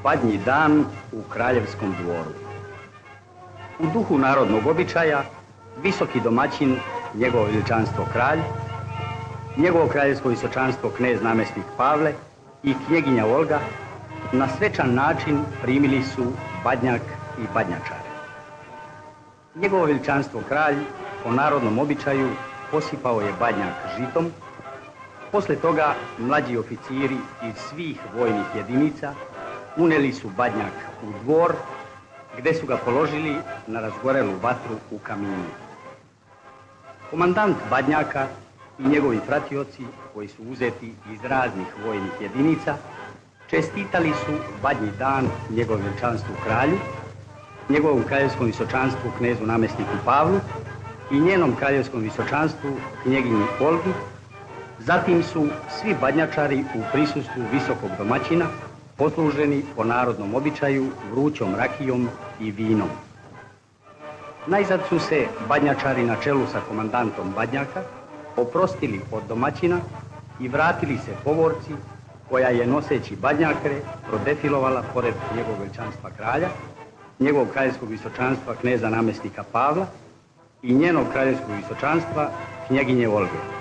Badnji dan u kraljevskom dvoru. U duhu narodnog običaja, visoki domaćin, njegovo veličanstvo kralj, njegovo kraljevsko visočanstvo knez namjesnik Pavle i knjeginja Olga na svečan način primili su Badnjak i Badnjačare. Njegovo veličanstvo kralj po narodnom običaju posipao je Badnjak žitom. Posle toga mlađi oficiri iz svih vojnih jedinica uneli su Badnjak u dvor, gde su ga položili na razgorelu vatru u kaminu. Komandant Badnjaka i njegovi pratioci, koji su uzeti iz raznih vojnih jedinica, čestitali su Badnji dan njegovom veličanstvu kralju, njegovom kraljevskom visočanstvu knezu namjesniku Pavlu i njenom kraljevskom visočanstvu knjeginji Olgi. Zatim su svi Badnjačari u prisustvu visokog domaćina posluženi po narodnom običaju vrućom rakijom i vinom. Najzad su se Badnjačari na čelu sa komandantom Badnjaka oprostili od domaćina i vratili se povorci, koja je noseći Badnjake prodefilovala pored njegovog veličanstva kralja, njegovog kraljevskog visočanstva kneza namjesnika Pavla i njenog kraljevskog visočanstva knjeginje Olge.